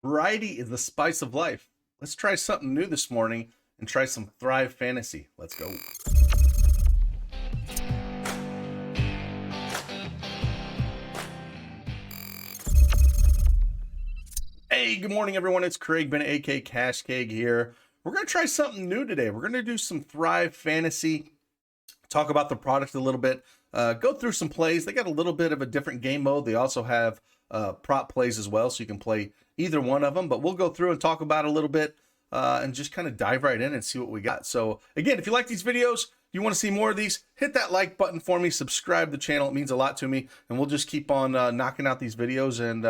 Variety is the spice of life. Let's try something new this morning and try some Thrive Fantasy. Let's go. Hey, good morning, everyone. It's Craig Bennett, aka Cash Cake here. We're going to try something new today. We're going to do some Thrive Fantasy, talk about the product a little bit, go through some plays. They got a little bit of a different game mode. They also have prop plays as well, so you can play either one of them. But we'll go through and talk about it a little bit and just kind of dive right in and see what we got. So again, if you like these videos, you want to see more of these, hit that like button for me, subscribe to the channel. It means a lot to me, and we'll just keep on knocking out these videos and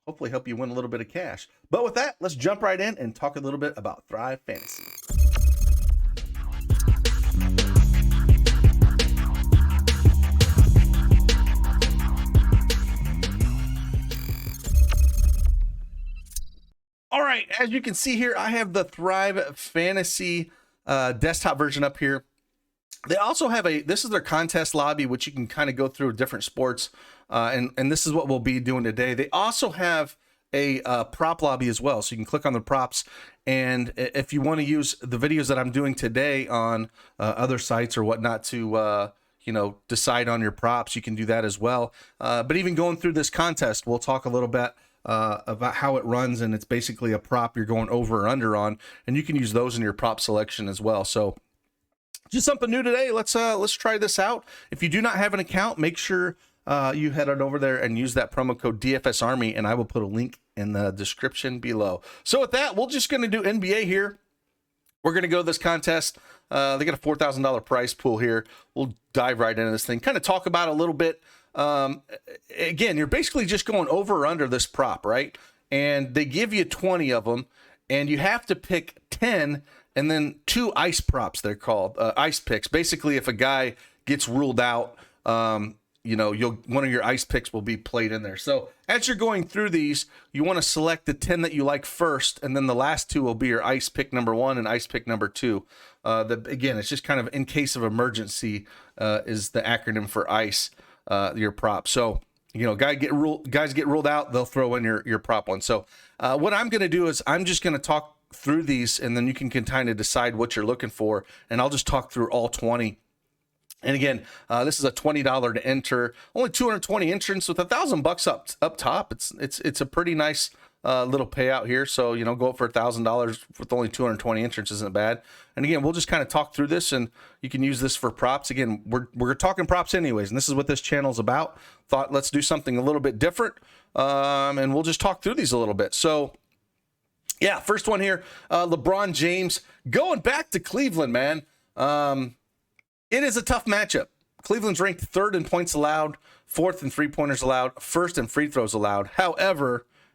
hopefully help you win a little bit of cash. But with that, let's jump right in and talk a little bit about Thrive Fantasy. All right, as you can see here, I have the Thrive Fantasy desktop version up here. They also have this is their contest lobby, which you can kind of go through different sports, and this is what we'll be doing today. They also have a prop lobby as well, so you can click on the props, and if you want to use the videos that I'm doing today on other sites or whatnot to decide on your props, you can do that as well. But even going through this contest, we'll talk a little bit about how it runs, and it's basically a prop you're going over or under on, and you can use those in your prop selection as well. So just something new today. Let's try this out. If you do not have an account, make sure you head on over there and use that promo code DFSArmy, and I will put a link in the description below. So with that, we're just going to do NBA here. We're going to go to this contest. They got a $4,000 prize pool here. We'll dive right into this thing, kind of talk about it a little bit. Again, you're basically just going over or under this prop, right? And they give you 20 of them, and you have to pick 10 and then 2 ice props. They're called ice picks. Basically, if a guy gets ruled out, one of your ice picks will be played in there. So as you're going through these, you want to select the 10 that you like first, and then the last 2 will be your ice pick number 1 and ice pick number 2. Again, it's just kind of in case of emergency is the acronym for ice. Your prop. So, guys get ruled out, they'll throw in your prop one. So, what I'm going to do is I'm just going to talk through these, and then you can kind of decide what you're looking for, and I'll just talk through all 20. And again, this is a $20 to enter, only 220 entrants with $1,000 up top. It's a pretty nice little payout here. So, go up for $1,000 with only 220 entrants isn't bad. And again, we'll just kind of talk through this, and you can use this for props. Again, we're talking props anyways, and this is what this channel is about. Thought let's do something a little bit different, and we'll just talk through these a little bit. So, yeah, first one here, LeBron James going back to Cleveland, man. It is a tough matchup. Cleveland's ranked 3rd in points allowed, 4th in three-pointers allowed, 1st in free throws allowed.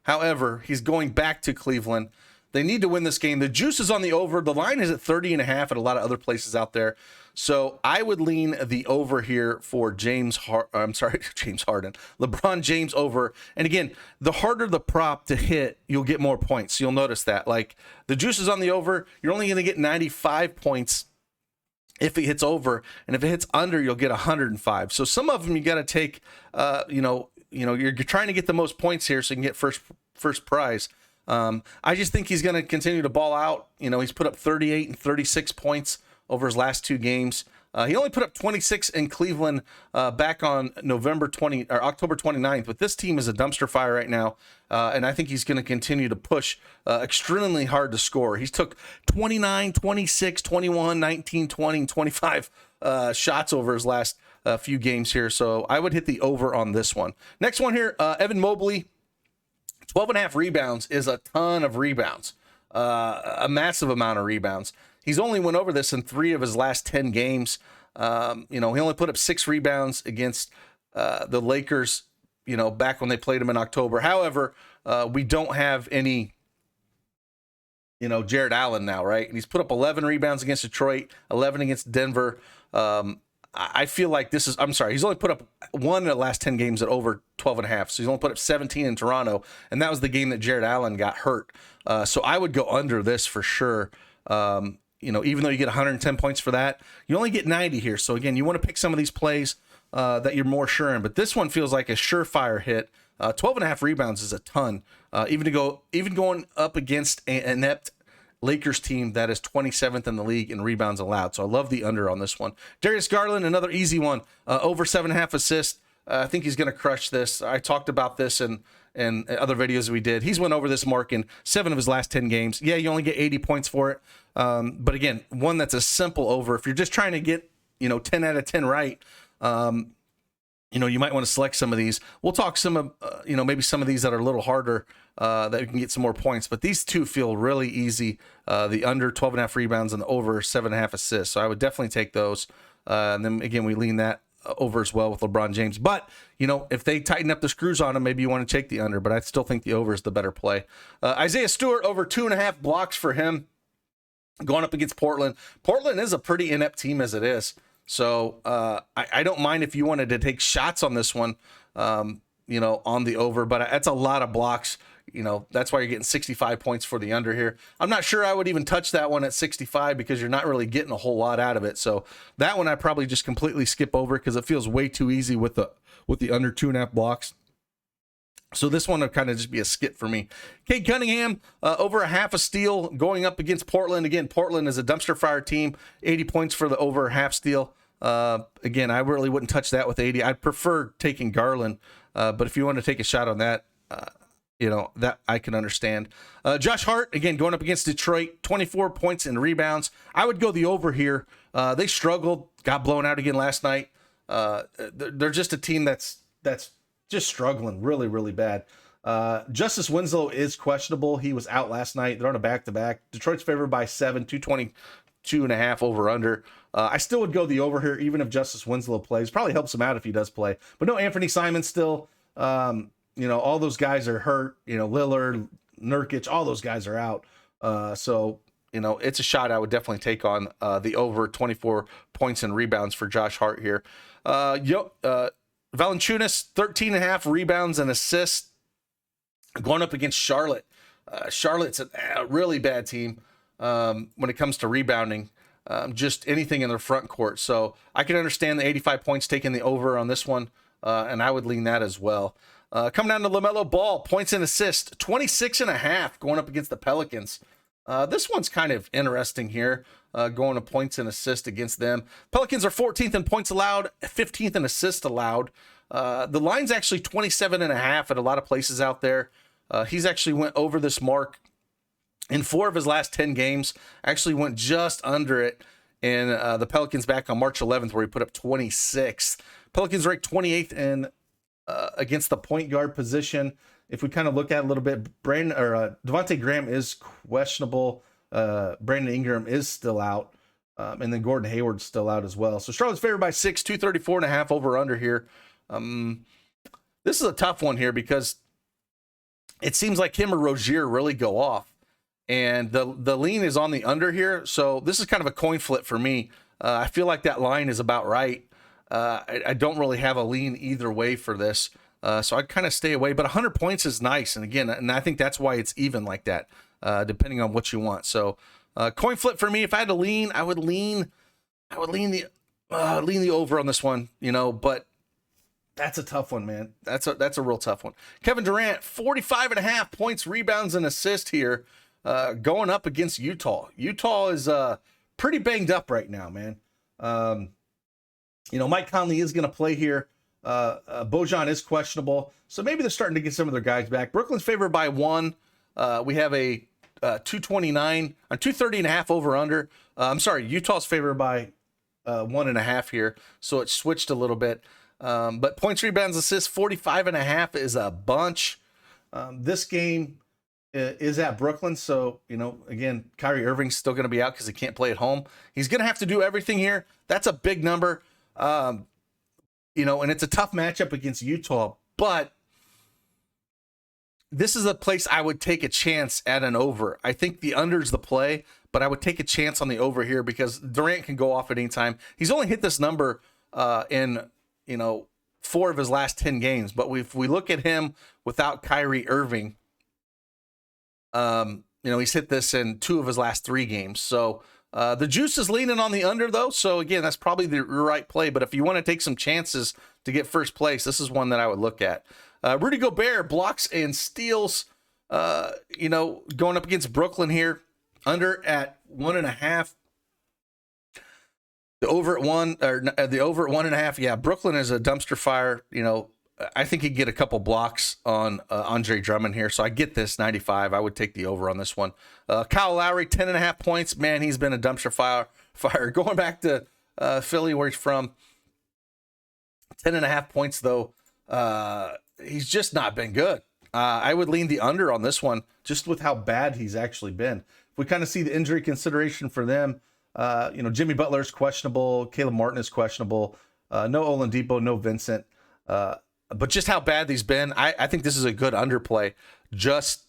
However, he's going back to Cleveland. They need to win this game. The juice is on the over. The line is at 30.5 at a lot of other places out there. So I would lean the over here for James Harden. LeBron James over. And again, the harder the prop to hit, you'll get more points. You'll notice that. Like, the juice is on the over. You're only going to get 95 points if it hits over, and if it hits under, you'll get 105. So some of them you got to take, you're trying to get the most points here so you can get first prize. I just think he's going to continue to ball out. He's put up 38 and 36 points over his last 2 games. He only put up 26 in Cleveland back on October 29th. But this team is a dumpster fire right now, and I think he's going to continue to push extremely hard to score. He's took 29, 26, 21, 19, 20, and 25 shots over his last few games here. So I would hit the over on this one. Next one here, Evan Mobley, 12.5 rebounds is a ton of rebounds, a massive amount of rebounds. He's only went over this in 3 of his last 10 games. He only put up 6 rebounds against the Lakers, back when they played him in October. However, we don't have any, Jared Allen now, right? And he's put up 11 rebounds against Detroit, 11 against Denver. I feel like he's only put up 1 in the last 10 games at over 12.5. So he's only put up 17 in Toronto, and that was the game that Jared Allen got hurt. So I would go under this for sure. Even though you get 110 points for that, you only get 90 here. So again, you want to pick some of these plays that you're more sure in, but this one feels like a surefire hit. 12.5 rebounds is a ton. Even going up against an inept Lakers team that is 27th in the league in rebounds allowed. So I love the under on this one. Darius Garland, another easy one, over 7.5 assists. I think he's going to crush this. I talked about this in other videos we did. He's went over this mark in 7 of his last 10 games. Yeah, you only get 80 points for it. But again, one that's a simple over. If you're just trying to get, 10 out of 10 right, you might want to select some of these. We'll talk some of, maybe some of these that are a little harder that you can get some more points. But these two feel really easy. The under 12.5 rebounds and the over 7.5 assists. So I would definitely take those. And then again, we lean that over as well with LeBron James. But, if they tighten up the screws on him, maybe you want to take the under. But I still think the over is the better play. Isaiah Stewart, over 2.5 blocks for him going up against Portland. Portland is a pretty inept team as it is. So I don't mind if you wanted to take shots on this one, on the over. But that's a lot of blocks. That's why you're getting 65 points for the under here. I'm not sure I would even touch that one at 65 because you're not really getting a whole lot out of it. So that one I probably just completely skip over because it feels way too easy with the under 2.5 blocks. So this one would kind of just be a skip for me. Cade Cunningham, over 0.5 steal going up against Portland. Again, Portland is a dumpster fire team. 80 points for the over 0.5 steal. Again, I really wouldn't touch that with 80. I'd prefer taking Garland. But if you want to take a shot on that, that I can understand. Josh Hart, again, going up against Detroit, 24 points and rebounds. I would go the over here. They struggled, got blown out again last night. They're just a team that's just struggling really, really bad. Justice Winslow is questionable. He was out last night. They're on a back-to-back. Detroit's favored by 7, 222.5 over under. I still would go the over here, even if Justice Winslow plays. Probably helps him out if he does play. But no Anthony Simon still. All those guys are hurt. Lillard, Nurkic, all those guys are out. So it's a shot I would definitely take on the over 24 points and rebounds for Josh Hart here. Valanciunas, 13.5 rebounds and assists going up against Charlotte. Charlotte's a really bad team when it comes to rebounding, just anything in their front court. So I can understand the 85 points taking the over on this one, and I would lean that as well. Coming down to LaMelo Ball, points and assists, 26.5 going up against the Pelicans. This one's kind of interesting here, going to points and assists against them. Pelicans are 14th in points allowed, 15th in assists allowed. The line's actually 27.5 at a lot of places out there. He's actually went over this mark in 4 of his last 10 games. Actually went just under it in the Pelicans back on March 11th, where he put up 26. Pelicans ranked 28th in against the point guard position. If we kind of look at it a little bit, Devontae Graham is questionable. Brandon Ingram is still out. And then Gordon Hayward's still out as well. So Charlotte's favored by 6, 234.5 over under here. This is a tough one here because it seems like him or Rozier really go off. And the lean is on the under here. So this is kind of a coin flip for me. I feel like that line is about right. I don't really have a lean either way for this. So I'd kind of stay away, but 100 points is nice. And again, and I think that's why it's even like that, depending on what you want. So coin flip for me. If I had to lean, I would lean the over on this one, but that's a tough one, man. That's a real tough one. Kevin Durant, 45.5 points, rebounds, and assists here, going up against Utah. Utah is pretty banged up right now, man. Mike Conley is going to play here. Bojan is questionable, so maybe they're starting to get some of their guys back. Brooklyn's favored by 1. We have a 230.5 over under. I'm sorry, Utah's favored by 1.5 here, so it switched a little bit. But points, rebounds, assists, 45.5 is a bunch. This game is at Brooklyn, so again, Kyrie Irving's still going to be out because he can't play at home. He's going to have to do everything here. That's a big number. And it's a tough matchup against Utah, but this is a place I would take a chance at an over. I think the under's the play, but I would take a chance on the over here because Durant can go off at any time. He's only hit this number in 4 of his last 10 games, but if we look at him without Kyrie Irving, he's hit this in 2 of his last 3 games. So the juice is leaning on the under, though. So, again, that's probably the right play. But if you want to take some chances to get first place, this is one that I would look at. Rudy Gobert blocks and steals, going up against Brooklyn here. Under at 1.5. The over at 1, or the over at 1.5. Yeah, Brooklyn is a dumpster fire. I think he'd get a couple blocks on Andre Drummond here. So I get this 95. I would take the over on this one. Kyle Lowry, 10.5 points. Man, he's been a dumpster fire. Going back to Philly, where he's from, 10.5 points though. He's just not been good. I would lean the under on this one, just with how bad he's actually been. If we kind of see the injury consideration for them, Jimmy Butler's questionable, Caleb Martin is questionable, no Oladipo, no Vincent, but just how bad he's been, I think this is a good underplay, just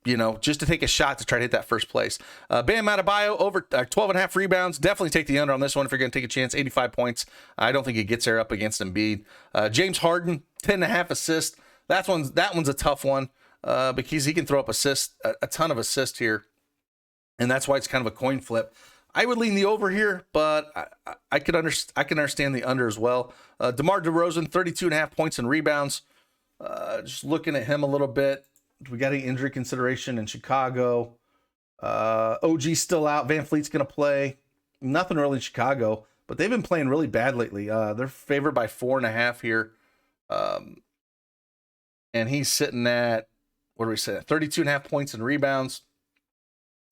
to take a shot to try to hit that first place. Bam Adebayo over 12.5 rebounds. Definitely take the under on this one if you're going to take a chance. 85 points. I don't think he gets there up against Embiid. James Harden, 10.5 assists. That one's a tough one because he can throw up assists, a ton of assists here, and that's why it's kind of a coin flip. I would lean the over here, but I can understand the under as well. DeMar DeRozan, 32.5 points and rebounds. Just looking at him a little bit. We got any injury consideration in Chicago? OG's still out. Van Fleet's going to play. Nothing really in Chicago, but they've been playing really bad lately. They're favored by 4.5 here. And he's sitting at, 32.5 points and rebounds.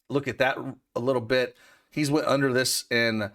Look at that a little bit. He's went under this in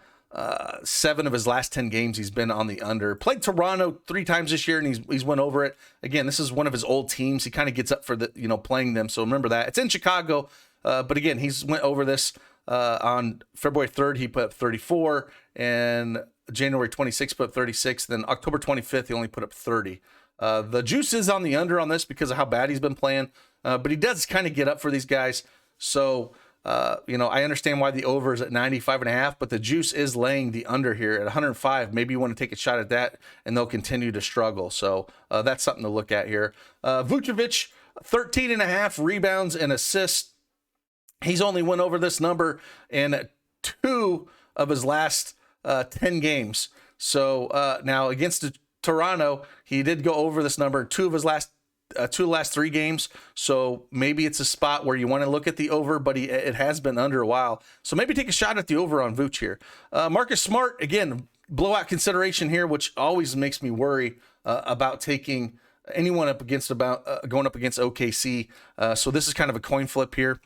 7 of his last 10 games. He's been on the under. Played Toronto 3 times this year, and he's went over it. Again, this is one of his old teams. He kind of gets up for the playing them. So remember that. It's in Chicago, but again, he's went over this on February 3rd. He put up 34, and January 26th put up 36. Then October 25th, he only put up 30. The juice is on the under on this because of how bad he's been playing, but he does kind of get up for these guys. So. I understand why the over is at 95.5, but the juice is laying the under here at 105. Maybe you want to take a shot at that, and they'll continue to struggle. So that's something to look at here. Vucevic, 13.5 rebounds and assists. He's only went over this number in 2 of his last 10 games. So now against Toronto, he did go over this number in 2 of the last 3 games. So maybe it's a spot where you want to look at the over, but it has been under a while. So maybe take a shot at the over on Vooch here. Marcus Smart, again, blowout consideration here, which always makes me worry about taking anyone going up against OKC. So this is kind of a coin flip here.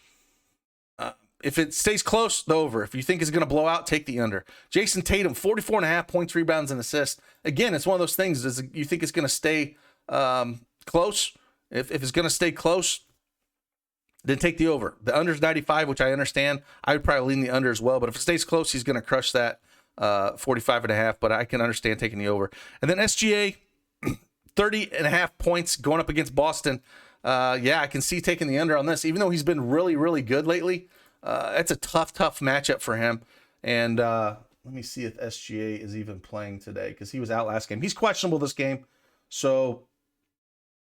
If it stays close, the over. If you think it's going to blow out, take the under. Jason Tatum, 44.5 points, rebounds, and assists. Again, it's one of those things. You think it's going to stay close? If it's going to stay close, then take the over. The under's 95, which I understand. I would probably lean the under as well. But if it stays close, he's going to crush that 45.5. But I can understand taking the over. And then SGA, 30.5 points going up against Boston. I can see taking the under on this, even though he's been really, really good lately. It's a tough matchup for him. And let me see if SGA is even playing today because he was out last game. He's questionable this game. So,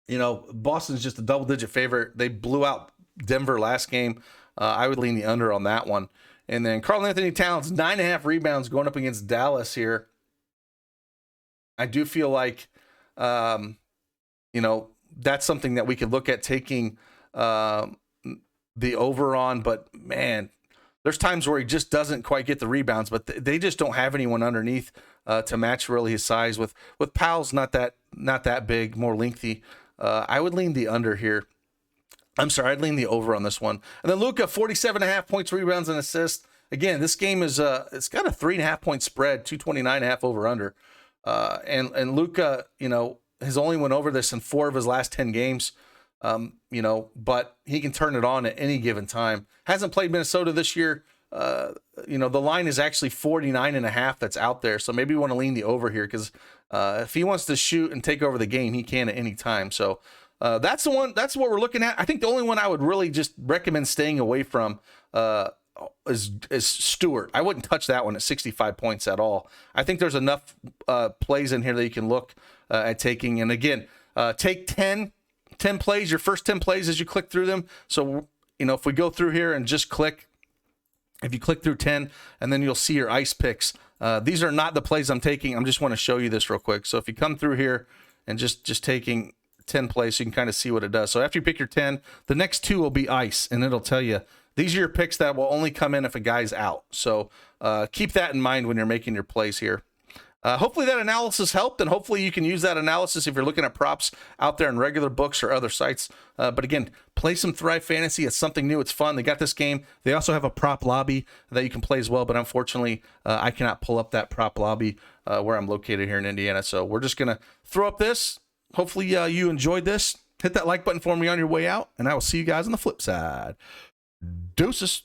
Boston's just a double-digit favorite. They blew out Denver last game. I would lean the under on that one. And then Karl-Anthony Towns, 9.5 rebounds going up against Dallas here. I do feel like, that's something that we could look at taking the over on, but man, there's times where he just doesn't quite get the rebounds, but they just don't have anyone underneath to match really his size. With Powell's not that big, more lengthy. I would lean the under here. I'm sorry, I'd lean the over on this one. And then Luka, 47.5 points, rebounds, and assists. Again, this game is it's got a 3.5 point spread, 229.5 over under. And Luka, has only went over this in 4 of his last 10 games. But he can turn it on at any given time. Hasn't played Minnesota this year. The line is actually 49.5 that's out there. So maybe you want to lean the over here because if he wants to shoot and take over the game, he can at any time. So that's the one. That's what we're looking at. I think the only one I would really just recommend staying away from is Stewart. I wouldn't touch that one at 65 points at all. I think there's enough plays in here that you can look at taking. And again, take 10 plays, your first 10 plays as you click through them. So, if we go through here and just click, if you click through 10 and then you'll see your ice picks. These are not the plays I'm taking. I just want to show you this real quick. So if you come through here and just taking 10 play so you can kind of see what it does. So after you pick your 10, the next 2 will be ice, and it'll tell you these are your picks that will only come in if a guy's out. So keep that in mind when you're making your plays here. Hopefully that analysis helped, and hopefully you can use that analysis if you're looking at props out there in regular books or other sites. But again, play some Thrive Fantasy. It's something new. It's fun. They got this game. They also have a prop lobby that you can play as well, but unfortunately, I cannot pull up that prop lobby where I'm located here in Indiana. So we're just going to throw up this. Hopefully you enjoyed this. Hit that like button for me on your way out, and I will see you guys on the flip side. Deuces.